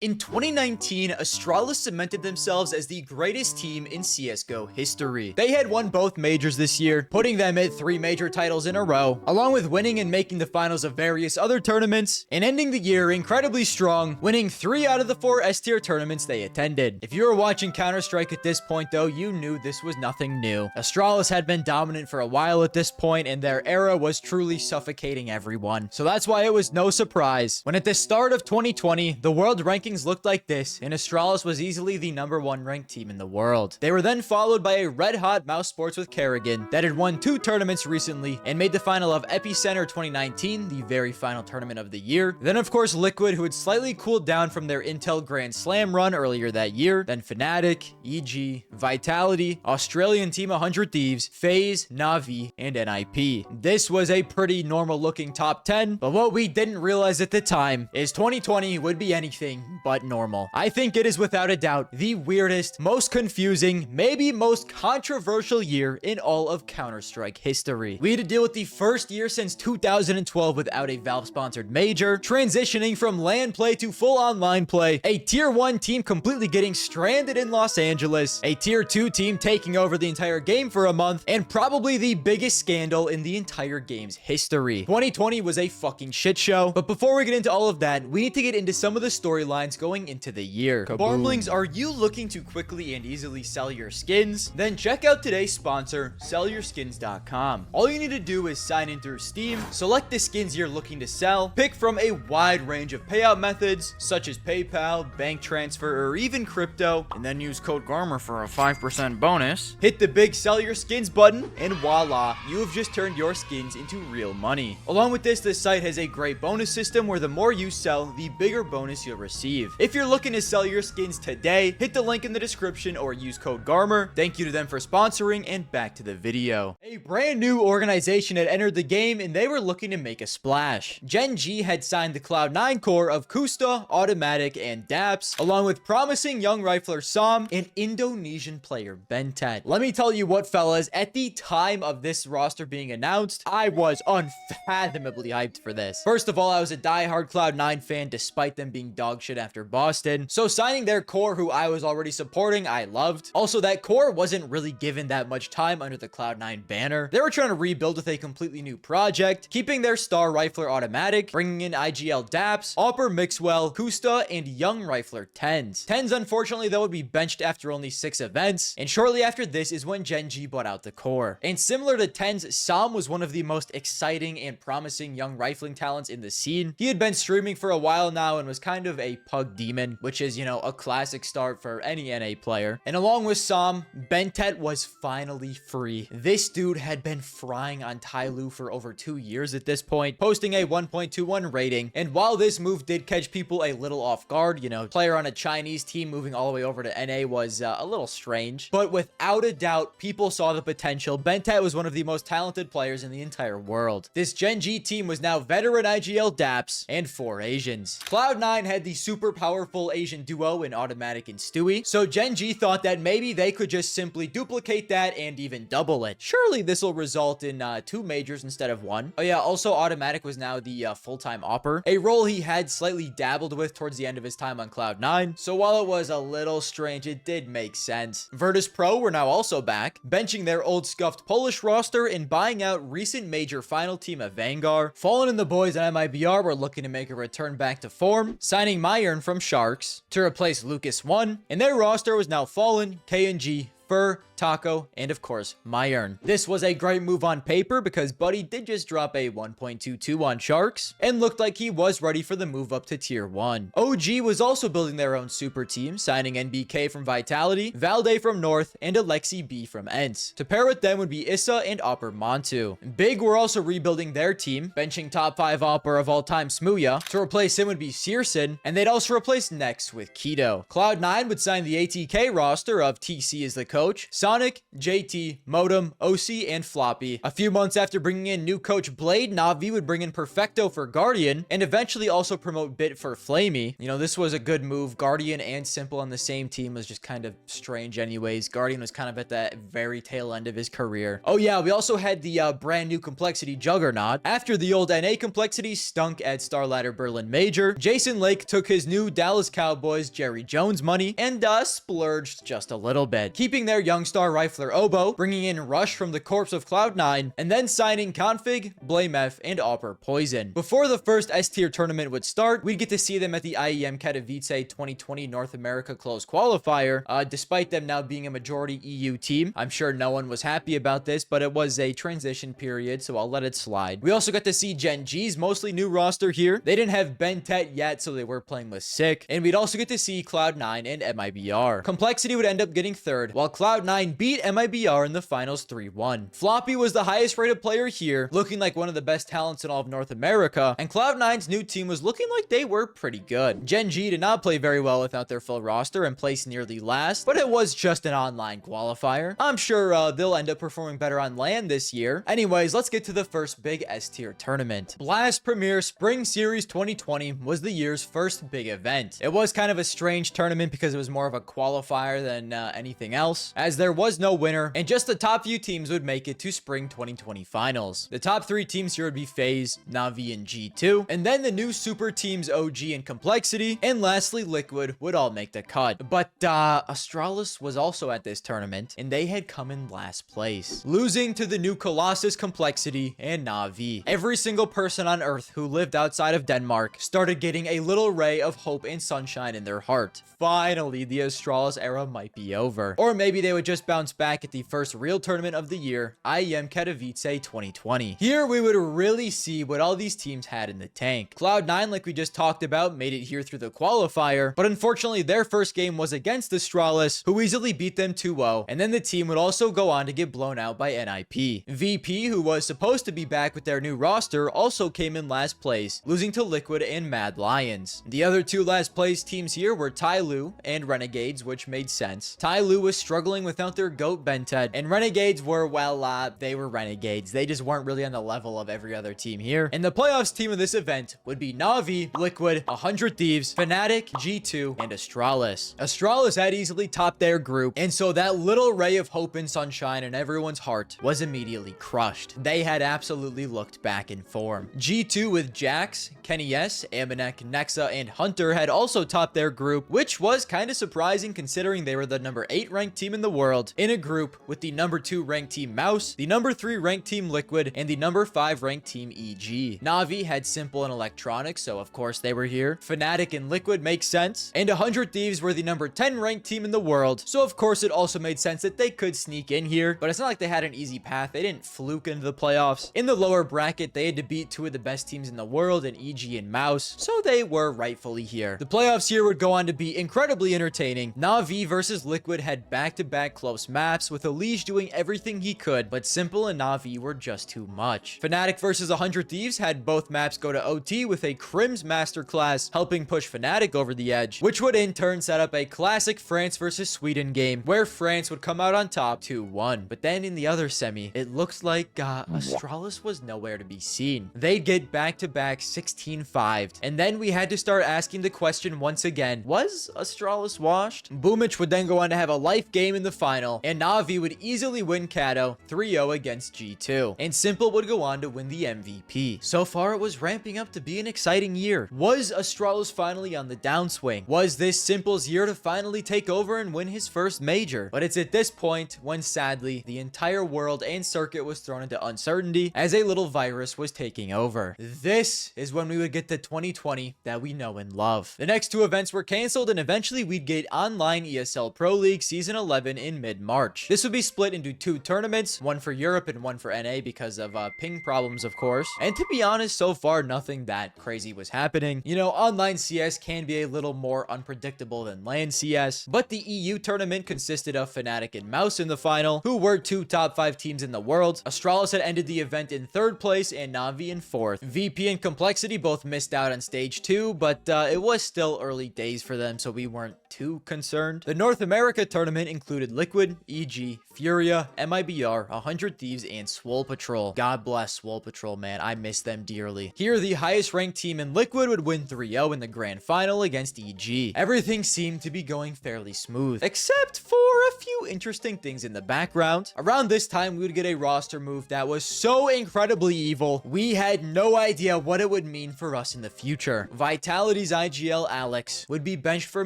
In 2019, Astralis cemented themselves as the greatest team in CSGO history. They had won both majors this year, putting them at 3 major titles in a row, along with winning and making the finals of various other tournaments, and ending the year incredibly strong, winning 3 out of the 4 S-tier tournaments they attended. If you were watching Counter-Strike at this point though, you knew this was nothing new. Astralis had been dominant for a while at this point, and their era was truly suffocating everyone. So that's why it was no surprise when at the start of 2020, the world rankings looked like this, and Astralis was easily the #1 ranked team in the world. They were then followed by a red-hot Mouse Sports with Kerrigan that had won 2 tournaments recently and made the final of Epicenter 2019, the very final tournament of the year. Then of course Liquid, who had slightly cooled down from their Intel Grand Slam run earlier that year. Then Fnatic, EG, Vitality, Australian team 100 Thieves, FaZe, Na'Vi, and NIP. This was a pretty normal looking top 10, but what we didn't realize at the time is 2020 would be anything but normal. I think it is without a doubt the weirdest, most confusing, maybe most controversial year in all of Counter-Strike history. We had to deal with the first year since 2012 without a Valve-sponsored major, transitioning from LAN play to full online play, a tier 1 team completely getting stranded in Los Angeles, a tier 2 team taking over the entire game for a month, and probably the biggest scandal in the entire game's history. 2020 was a fucking shit show, but before we get into all of that, we need to get into some of the storylines going into the year. Farmlings, are you looking to quickly and easily sell your skins? Then check out today's sponsor, sellyourskins.com. All you need to do is sign in through Steam, select the skins you're looking to sell, pick from a wide range of payout methods such as PayPal, bank transfer, or even crypto, and then use code Garmour for a 5% bonus. Hit the big sell your skins button, and voila, you have just turned your skins into real money. Along with this, the site has a great bonus system where the more you sell, the bigger bonus you'll receive. If you're looking to sell your skins today, hit the link in the description or use code Garmour. Thank you to them for sponsoring, and back to the video. A brand new organization had entered the game, and they were looking to make a splash. Gen G had signed the Cloud9 core of Kusta, Automatic, and Daps, along with promising young rifler Sam and Indonesian player Bentet. Let me tell you what, fellas, at the time of this roster being announced, I was unfathomably hyped for this. First of all, I was a diehard Cloud9 fan despite them being dog shit after Boston, so signing their core, who I was already supporting, I loved. Also, that core wasn't really given that much time under the Cloud9 banner. They were trying to rebuild with a completely new project, keeping their star rifler Automatic, bringing in IGL Daps, Opper Mixwell, Kusta, and young rifler Tens. Tens, unfortunately, though, would be benched after only 6 events, and shortly after this is when Gen G bought out the core. And similar to Tens, Sam was one of the most exciting and promising young rifling talents in the scene. He had been streaming for a while now and was kind of a pug demon, which is, you know, a classic start for any NA player. And along with Sam, Bentet was finally free. This dude had been frying on Tyloo for over 2 years at this point, posting a 1.21 rating. And while this move did catch people a little off guard, you know, player on a Chinese team moving all the way over to NA was a little strange, but without a doubt, people saw the potential. Bentet was one of the most talented players in the entire world. This Gen G team was now veteran IGL Daps and 4 Asians. Cloud9 had the super powerful Asian duo in Automatic and Stewie, so Gen G thought that maybe they could just simply duplicate that and even double it. Surely this will result in 2 majors instead of 1. Oh yeah, also Automatic was now the full-time opper, a role he had slightly dabbled with towards the end of his time on Cloud9, so while it was a little strange, it did make sense. Virtus Pro were now also back, benching their old scuffed Polish roster and buying out recent major final team of Vanguard. Fallen and the boys at MIBR were looking to make a return back to form, signing Myern from Sharks to replace Lucas 1, and their roster was now Fallen, KNG, Fur, Taco, and of course, Myern. This was a great move on paper because Buddy did just drop a 1.22 on Sharks and looked like he was ready for the move up to tier 1. OG was also building their own super team, signing NBK from Vitality, Valde from North, and Alexi B from Ents. To pair with them would be Issa and Opper Montu. Big were also rebuilding their team, benching top 5 Opper of all time Smooya. To replace him would be Searson, and they'd also replace Nex with Keto. Cloud9 would sign the ATK roster of TC as the coach, Sonic, JT, Modem, OC, and Floppy. A few months after bringing in new coach Blade, Na'Vi would bring in Perfecto for Guardian, and eventually also promote Bit for Flamey. You know, this was a good move. Guardian and Simple on the same team was just kind of strange anyways. Guardian was kind of at the very tail end of his career. Oh yeah, we also had the brand new Complexity Juggernaut. After the old NA Complexity stunk at Starladder Berlin Major, Jason Lake took his new Dallas Cowboys Jerry Jones money and splurged just a little bit, keeping their young star rifler Oboe, bringing in Rush from the corpse of Cloud9, and then signing Config, Blame F, and Opera Poison. Before the first S tier tournament would start, we'd get to see them at the IEM Katowice 2020 North America Close Qualifier. Despite them now being a majority EU team, I'm sure no one was happy about this, but it was a transition period, so I'll let it slide. We also got to see Gen G's mostly new roster here. They didn't have Ben Tet yet, so they were playing with Sick, and we'd also get to see Cloud9 and MIBR. Complexity would end up getting third, while Cloud9 beat MIBR in the finals 3-1. Floppy was the highest rated player here, looking like one of the best talents in all of North America, and Cloud9's new team was looking like they were pretty good. Gen G did not play very well without their full roster and placed nearly last, but it was just an online qualifier. I'm sure they'll end up performing better on LAN this year. Anyways, let's get to the first big S tier tournament. Blast Premier Spring Series 2020 was the year's first big event. It was kind of a strange tournament because it was more of a qualifier than anything else, as there was no winner, and just the top few teams would make it to Spring 2020 finals. The top 3 teams here would be FaZe, Na'Vi, and G2, and then the new super teams OG and Complexity, and lastly Liquid would all make the cut. But Astralis was also at this tournament, and they had come in last place, losing to the new Colossus, Complexity, and Na'Vi. Every single person on Earth who lived outside of Denmark started getting a little ray of hope and sunshine in their heart. Finally, the Astralis era might be over. Or maybe they would just bounce back at the first real tournament of the year, IEM Katowice 2020. Here we would really see what all these teams had in the tank. Cloud9, like we just talked about, made it here through the qualifier, but unfortunately their first game was against Astralis, who easily beat them 2-0, and then the team would also go on to get blown out by NIP. VP, who was supposed to be back with their new roster, also came in last place, losing to Liquid and Mad Lions. The other 2 last place teams here were Tyloo and Renegades, which made sense. Tyloo was struggling without their GOAT Bented, and Renegades were, well, they were Renegades. They just weren't really on the level of every other team here. And the playoffs team of this event would be Na'Vi, Liquid, 100 Thieves, Fnatic, G2, and Astralis. Astralis had easily topped their group, and so that little ray of hope and sunshine in everyone's heart was immediately crushed. They had absolutely looked back in form. G2 with Jax, Kenny S, Amanek, Nexa, and Hunter had also topped their group, which was kind of surprising considering they were the number 8 ranked team in the world, in a group with the number 2 ranked team Mouse, the number 3 ranked team Liquid, and the number 5 ranked team EG. Na'Vi had Simple and Electronics, so of course they were here. Fnatic and Liquid makes sense, and 100 Thieves were the number 10 ranked team in the world, so of course it also made sense that they could sneak in here, but it's not like they had an easy path. They didn't fluke into the playoffs. In the lower bracket, they had to beat 2 of the best teams in the world in EG and Mouse, so they were rightfully here. The playoffs here would go on to be incredibly entertaining. Na'Vi versus Liquid had back-to-back close maps, with Elige doing everything he could, but Simple and Na'Vi were just too much. Fnatic versus 100 Thieves had both maps go to OT, with a Crims masterclass helping push Fnatic over the edge, which would in turn set up a classic France versus Sweden game, where France would come out on top 2-1. But then in the other semi, it looks like Astralis was nowhere to be seen. They'd get back-to-back 16-5'd, and then we had to start asking the question once again, was Astralis washed? Boomich would then go on to have a life game in the final, and Na'Vi would easily win Kato 3-0 against G2, and Simple would go on to win the MVP. So far, it was ramping up to be an exciting year. Was Astralis finally on the downswing? Was this Simple's year to finally take over and win his first major? But it's at this point when, sadly, the entire world and circuit was thrown into uncertainty as a little virus was taking over. This is when we would get the 2020 that we know and love. The next 2 events were canceled, and eventually we'd get online ESL Pro League Season 11 in mid-March. This would be split into 2 tournaments, one for Europe and one for NA because of ping problems, of course. And to be honest, so far nothing that crazy was happening. You know, online CS can be a little more unpredictable than LAN CS, but the EU tournament consisted of Fnatic and Mouse in the final, who were 2 top 5 teams in the world. Astralis had ended the event in 3rd place and Na'Vi in 4th. VP and Complexity both missed out on stage 2, but it was still early days for them, so we weren't too concerned. The North America tournament included Liquid Liquid, EG, Furia, MIBR, 100 Thieves, and Swole Patrol. God bless Swole Patrol, man. I miss them dearly. Here, the highest ranked team in Liquid would win 3-0 in the grand final against EG. Everything seemed to be going fairly smooth, except for a few interesting things in the background. Around this time, we would get a roster move that was so incredibly evil, we had no idea what it would mean for us in the future. Vitality's IGL Alex would be benched for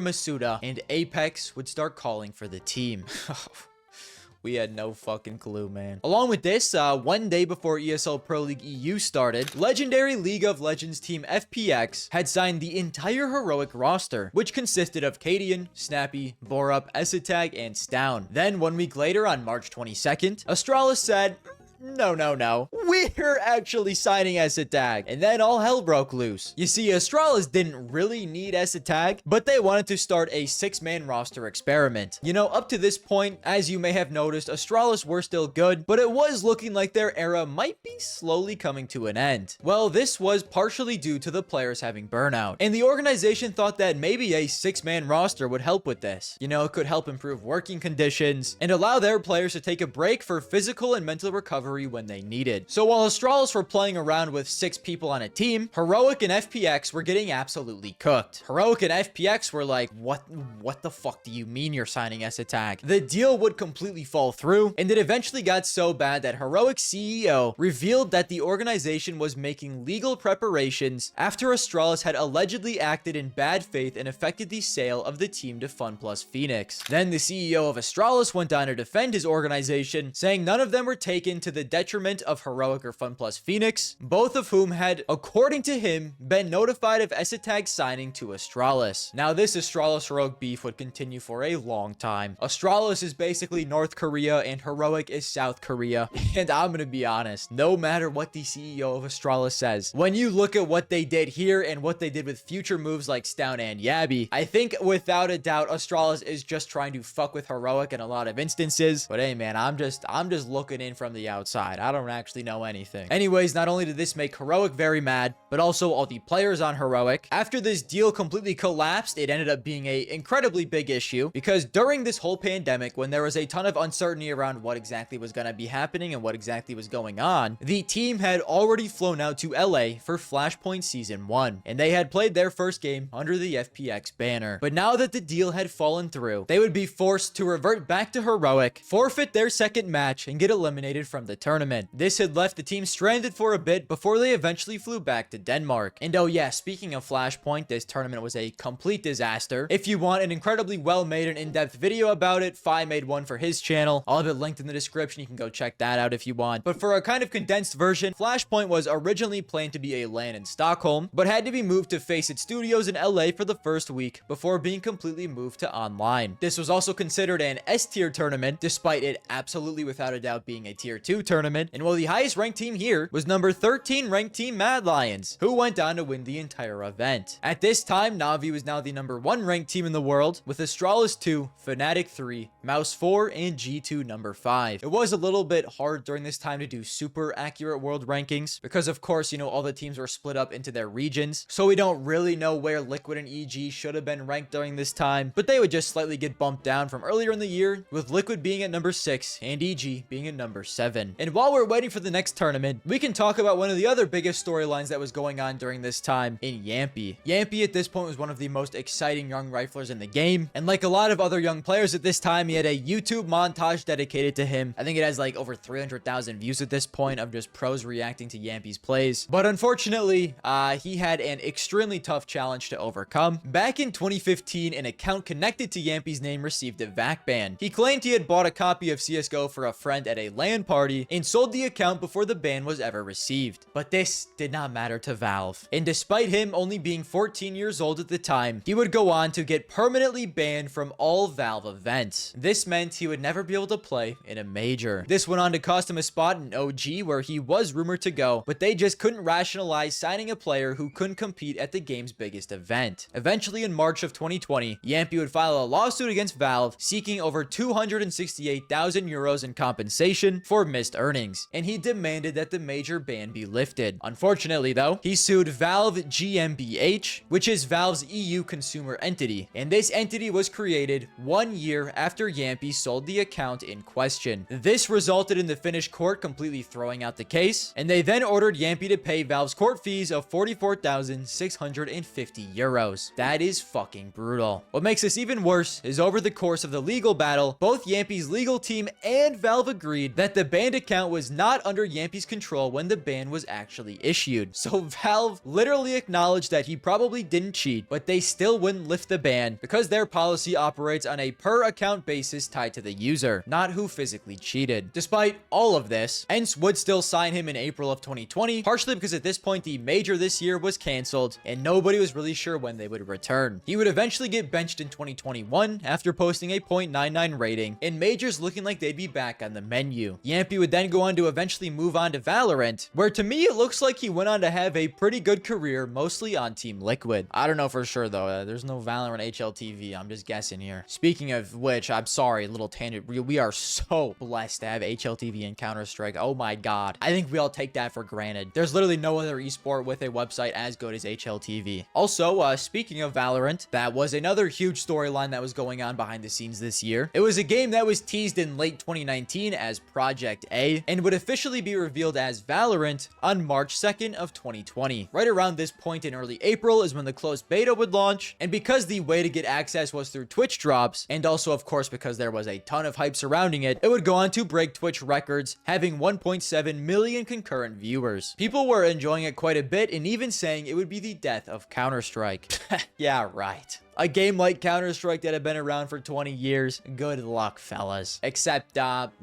Masuda, and Apex would start calling for the team. We had no fucking clue, man. Along with this, one day before ESL Pro League EU started, legendary League of Legends team FPX had signed the entire heroic roster, which consisted of Cadian, Snappy, Borup, Esatag, and Stown. Then 1 week later, on March 22nd, Astralis said, no. We're actually signing Esatag. And then all hell broke loose. You see, Astralis didn't really need Esatag, but they wanted to start a 6-man roster experiment. You know, up to this point, as you may have noticed, Astralis were still good, but it was looking like their era might be slowly coming to an end. Well, this was partially due to the players having burnout, and the organization thought that maybe a 6-man roster would help with this. You know, it could help improve working conditions and allow their players to take a break for physical and mental recovery when they needed. So while Astralis were playing around with 6 people on a team, Heroic and FPX were getting absolutely cooked. Heroic and FPX were like, what the fuck do you mean you're signing Esatag? The deal would completely fall through, and it eventually got so bad that Heroic's CEO revealed that the organization was making legal preparations after Astralis had allegedly acted in bad faith and affected the sale of the team to FunPlus Phoenix. Then the CEO of Astralis went on to defend his organization, saying none of them were taken to the detriment of Heroic or FunPlus Phoenix, both of whom had, according to him, been notified of Esatag's signing to Astralis. Now, this Astralis-Heroic beef would continue for a long time. Astralis is basically North Korea and Heroic is South Korea. And I'm gonna be honest, no matter what the CEO of Astralis says, when you look at what they did here and what they did with future moves like Stown and Yabby, I think without a doubt Astralis is just trying to fuck with Heroic in a lot of instances. But hey man, I'm just looking in from the outside. I don't actually know anything. Anyways, not only did this make Heroic very mad, but also all the players on Heroic. After this deal completely collapsed, it ended up being an incredibly big issue because during this whole pandemic, when there was a ton of uncertainty around what exactly was going to be happening and what exactly was going on, the team had already flown out to LA for Flashpoint Season 1, and they had played their first game under the FPX banner. But now that the deal had fallen through, they would be forced to revert back to Heroic, forfeit their second match, and get eliminated from the tournament. This had left the team stranded for a bit before they eventually flew back to Denmark. And oh yeah, speaking of Flashpoint, this tournament was a complete disaster. If you want an incredibly well-made and in-depth video about it, Fi made one for his channel. I'll have it linked in the description. You can go check that out if you want. But for a kind of condensed version, Flashpoint was originally planned to be a LAN in Stockholm, but had to be moved to Faceit Studios in LA for the first week before being completely moved to online. This was also considered an S-tier tournament, despite it absolutely without a doubt being a tier 2 tournament. And while the highest ranked team here was number 13 ranked team Mad Lions, who went on to win the entire event. At this time, Na'Vi was now the number 1 ranked team in the world, with Astralis 2, Fnatic 3, Mouse 4, and G2 number 5. It was a little bit hard during this time to do super accurate world rankings, because of course, you know, all the teams were split up into their regions, so we don't really know where Liquid and EG should have been ranked during this time, but they would just slightly get bumped down from earlier in the year, with Liquid being at number 6 and EG being at number 7. And while we're waiting for the next tournament, we can talk about one of the other biggest storylines that was going on during this time in Jamppi. Jamppi at this point was one of the most exciting young riflers in the game, and like a lot of other young players at this time, he had a YouTube montage dedicated to him. I think it has like over 300,000 views at this point of just pros reacting to Jamppi's plays. But unfortunately, he had an extremely tough challenge to overcome. Back in 2015, an account connected to Jamppi's name received a VAC ban. He claimed he had bought a copy of CSGO for a friend at a LAN party and sold the account before the ban was ever received. But this did not matter to Valve. And despite him only being 14 years old at the time, he would go on to get permanently banned from all Valve events. This meant he would never be able to play in a major. This went on to cost him a spot in OG, where he was rumored to go, but they just couldn't rationalize signing a player who couldn't compete at the game's biggest event. Eventually, in March of 2020, Jamppi would file a lawsuit against Valve, seeking over 268,000 euros in compensation for missed lost earnings, and he demanded that the major ban be lifted. Unfortunately though, he sued Valve GmbH, which is Valve's EU consumer entity, and this entity was created 1 year after Jamppi sold the account in question. This resulted in the Finnish court completely throwing out the case, and they then ordered Jamppi to pay Valve's court fees of 44,650 euros. That is fucking brutal. What makes this even worse is over the course of the legal battle, both Jamppi's legal team and Valve agreed that the banned account was not under Jamppi's control when the ban was actually issued. So Valve literally acknowledged that he probably didn't cheat, but they still wouldn't lift the ban because their policy operates on a per account basis tied to the user, not who physically cheated. Despite all of this, ENCE would still sign him in April of 2020, partially because at this point the major this year was cancelled and nobody was really sure when they would return. He would eventually get benched in 2021 after posting a 0.99 rating, and majors looking like they'd be back on the menu. Jamppi would then go on to eventually move on to Valorant, where to me it looks like he went on to have a pretty good career, mostly on Team Liquid. I don't know for sure though, there's no Valorant HLTV, I'm just guessing here. Speaking of which, I'm sorry, little tangent, we are so blessed to have HLTV in Counter-Strike. Oh my god, I think we all take that for granted. There's literally no other esport with a website as good as HLTV. Also, speaking of Valorant, that was another huge storyline that was going on behind the scenes this year. It was a game that was teased in late 2019 as Project A and would officially be revealed as Valorant on March 2nd of 2020. Right around this point in early April is when the closed beta would launch, and because the way to get access was through Twitch drops, and also of course because there was a ton of hype surrounding it, it would go on to break Twitch records, having 1.7 million concurrent viewers. People were enjoying it quite a bit and even saying it would be the death of Counter-Strike. Yeah, right. A game like Counter-Strike that had been around for 20 years, good luck, fellas. Except,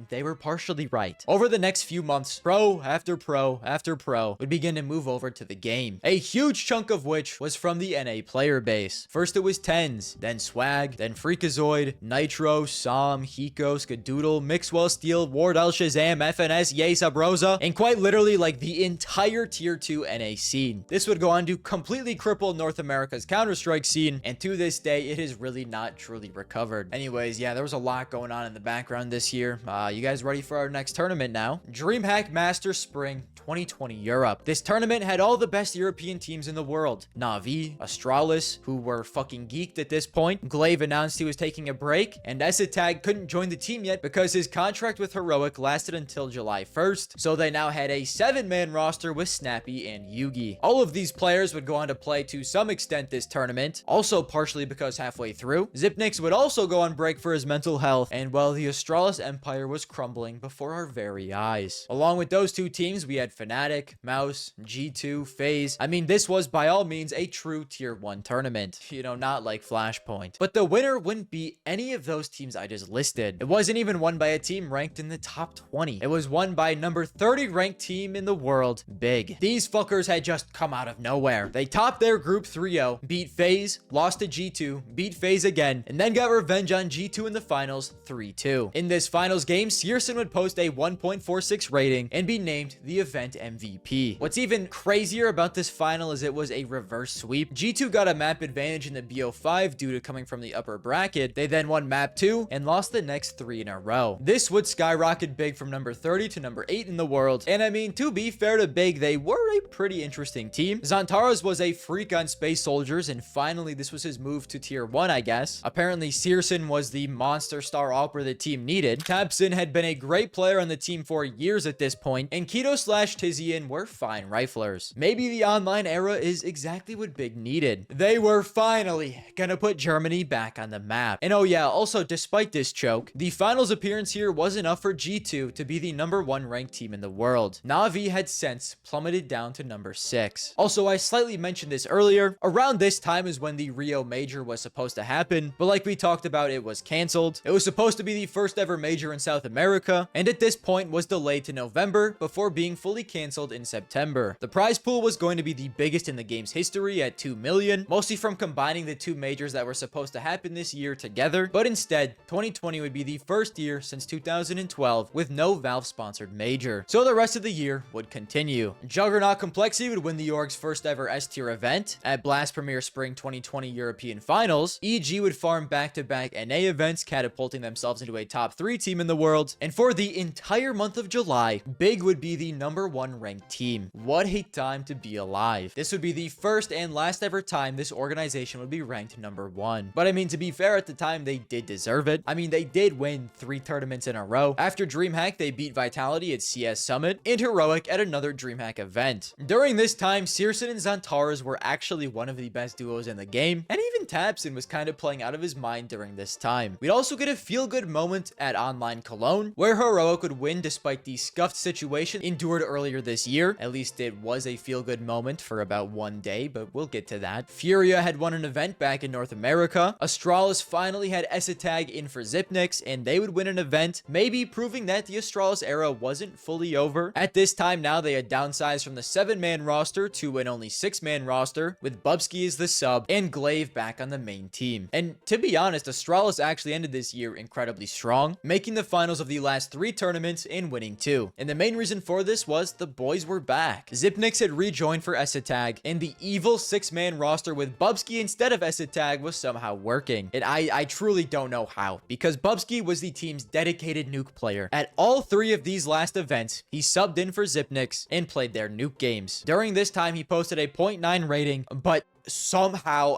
they were partially right. Over the next few months, pro after pro after pro would begin to move over to the game. A huge chunk of which was from the NA player base. First it was Tens, then Swag, then Freakazoid, Nitro, Som, Hiko, Skadoodle, Mixwell, Steel, Wardell, Shazam, FNS, Yay, Sabrosa, and quite literally like the entire tier 2 NA scene. This would go on to completely cripple North America's Counter-Strike scene, and to this day, it is really not truly recovered. Anyways, yeah, there was a lot going on in the background this year. You guys ready for our next tournament now? DreamHack Masters Spring 2020 Europe. This tournament had all the best European teams in the world. Na'Vi, Astralis, who were fucking geeked at this point. Glaive announced he was taking a break, and Esatag couldn't join the team yet because his contract with Heroic lasted until July 1st, so they now had a 7-man roster with Snappy and Yugi. All of these players would go on to play to some extent this tournament, also partially because halfway through, Zipnix would also go on break for his mental health, and well, the Astralis Empire was crumbling before our very eyes. Along with those two teams, we had Fnatic, Mouse, G2, FaZe. I mean, this was by all means a true tier 1 tournament. You know, not like Flashpoint. But the winner wouldn't be any of those teams I just listed. It wasn't even won by a team ranked in the top 20. It was won by number 30 ranked team in the world, Big. These fuckers had just come out of nowhere. They topped their group 3-0, beat FaZe, lost to G2, beat FaZe again, and then got revenge on G2 in the finals 3-2. In this finals game, Searson would post a 1.46 rating and be named the event MVP. What's even crazier about this final is it was a reverse sweep. G2 got a map advantage in the BO5 due to coming from the upper bracket. They then won map 2 and lost the next 3 in a row. This would skyrocket Big from number 30 to number 8 in the world, and I mean, to be fair to Big, they were a pretty interesting team. Zantaras was a freak on Space Soldiers, and finally this was his move to tier 1, I guess. Apparently Searson was the monster star opera the team needed. Tabson had been a great player on the team for years at this point, and Keto/Tizian were fine riflers. Maybe the online era is exactly what Big needed. They were finally gonna put Germany back on the map. And oh yeah, also despite this choke, the finals appearance here was enough for G2 to be the number 1 ranked team in the world. Na'Vi had since plummeted down to number 6. Also, I slightly mentioned this earlier. Around this time is when the Rio Major was supposed to happen, but like we talked about, it was canceled. It was supposed to be the first ever major in South America, and at this point was delayed to November before being fully canceled in September. The prize pool was going to be the biggest in the game's history at 2 million, mostly from combining the 2 majors that were supposed to happen this year together, but instead, 2020 would be the first year since 2012 with no Valve-sponsored major, so the rest of the year would continue. Juggernaut Complexity would win the org's first ever S-tier event at Blast Premier Spring 2020 European European finals, EG would farm back-to-back NA events, catapulting themselves into a top 3 team in the world. And for the entire month of July, Big would be the #1 ranked team. What a time to be alive. This would be the first and last ever time this organization would be ranked #1. But I mean, to be fair, at the time, they did deserve it. I mean, they did win 3 tournaments in a row. After DreamHack, they beat Vitality at CS Summit and Heroic at another DreamHack event. During this time, Searson and Xantares were actually one of the best duos in the game, and even Tapson was kind of playing out of his mind during this time. We'd also get a feel-good moment at Online Cologne, where Heroic would win despite the scuffed situation endured earlier this year. At least it was a feel-good moment for about 1 day, but we'll get to that. Furia had won an event back in North America. Astralis finally had Esatag in for Xyp9x, and they would win an event, maybe proving that the Astralis era wasn't fully over. At this time now, they had downsized from the 7-man roster to an only 6-man roster, with Bubsky as the sub and Glaive back on the main team. And to be honest, Astralis actually ended this year incredibly strong, making the finals of the last 3 tournaments and winning 2. And the main reason for this was the boys were back. Xyp9x had rejoined for Esatag, and the evil 6-man roster with Bubsky instead of Esatag was somehow working. And I truly don't know how, because Bubsky was the team's dedicated nuke player. At all 3 of these last events, he subbed in for Xyp9x and played their nuke games. During this time, he posted a 0.9 rating, but somehow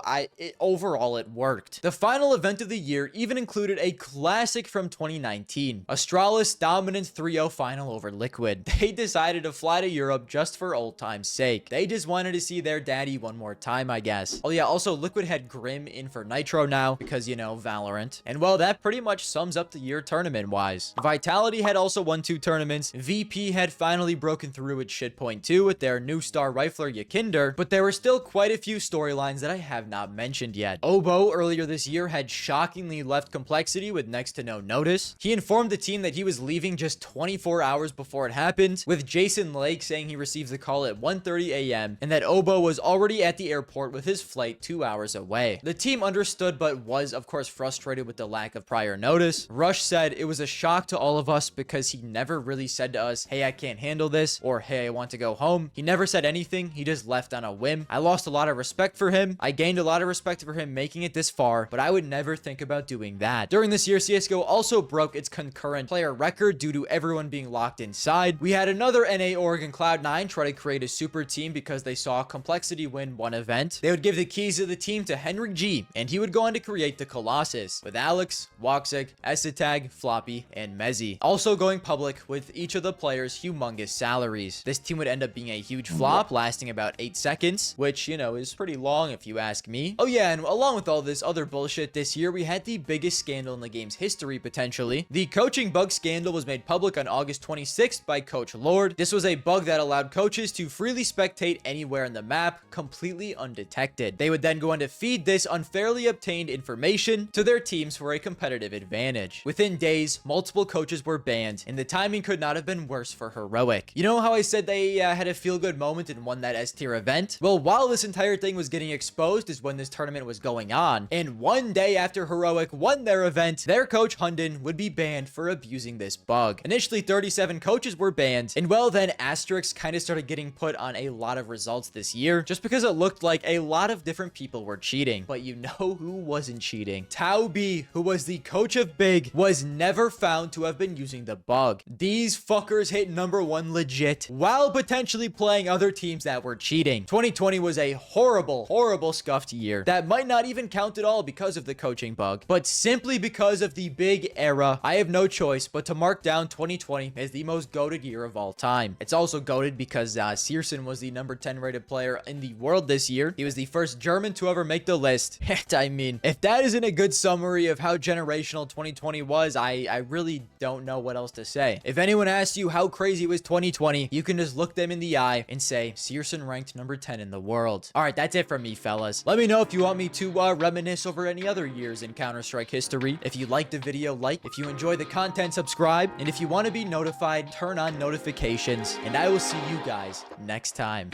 overall it worked. The final event of the year even included a classic from 2019, Astralis dominant 3-0 final over Liquid. They decided to fly to Europe just for old time's sake. They just wanted to see their daddy one more time, I guess. Oh yeah, also Liquid had Grim in for Nitro now because, you know, Valorant. And well, that pretty much sums up the year tournament wise. Vitality had also won 2 tournaments. VP had finally broken through at Shitpoint 2 with their new star rifler Yakinder, but there were still quite a few storylines that I have not mentioned yet. Obo earlier this year had shockingly left Complexity with next to no notice. He informed the team that he was leaving just 24 hours before it happened, with Jason Lake saying he received the call at 1:30 a.m. and that Obo was already at the airport with his flight 2 hours away. The team understood but was of course frustrated with the lack of prior notice. Rush said it was a shock to all of us because he never really said to us, hey, I can't handle this, or hey, I want to go home. He never said anything. He just left on a whim. I lost a lot of respect for him. I gained a lot of respect for him making it this far, but I would never think about doing that. During this year, CSGO also broke its concurrent player record due to everyone being locked inside. We had another NA Oregon Cloud9 try to create a super team because they saw Complexity win 1 event. They would give the keys of the team to Henrik G, and he would go on to create the Colossus, with Alex, Woxic, Esatag, Floppy, and Mezzy. Also going public with each of the players' humongous salaries. This team would end up being a huge flop, lasting about 8 seconds, which, you know, is pretty long if you ask me. Oh yeah, and along with all this other bullshit, this year we had the biggest scandal in the game's history, potentially. The coaching bug scandal was made public on August 26th by Coach Lord. This was a bug that allowed coaches to freely spectate anywhere in the map, completely undetected. They would then go on to feed this unfairly obtained information to their teams for a competitive advantage. Within days, multiple coaches were banned, and the timing could not have been worse for Heroic. You know how I said they had a feel-good moment and won that S-tier event? Well, while this entire thing was getting exposed is when this tournament was going on, and 1 day after Heroic won their event, their coach Hunden would be banned for abusing this bug. Initially 37 coaches were banned, and well then Asterix kind of started getting put on a lot of results this year just because it looked like a lot of different people were cheating. But you know who wasn't cheating? Tao B, who was the coach of Big, was never found to have been using the bug. These fuckers hit #1 legit while potentially playing other teams that were cheating. 2020 was a horrible scuffed year that might not even count at all because of the coaching bug, but simply because of the Big era, I have no choice but to mark down 2020 as the most goated year of all time. It's also goated because Searson was the #10 rated player in the world this year. He was the first German to ever make the list. And I mean, if that isn't a good summary of how generational 2020 was, I really don't know what else to say. If anyone asks you how crazy was 2020, you can just look them in the eye and say, Searson ranked #10 in the world. All right, that's it from me, fellas. Let me know if you want me to reminisce over any other years in Counter-Strike history. If you liked the video, like. If you enjoy the content, subscribe. And if you want to be notified, turn on notifications. And I will see you guys next time.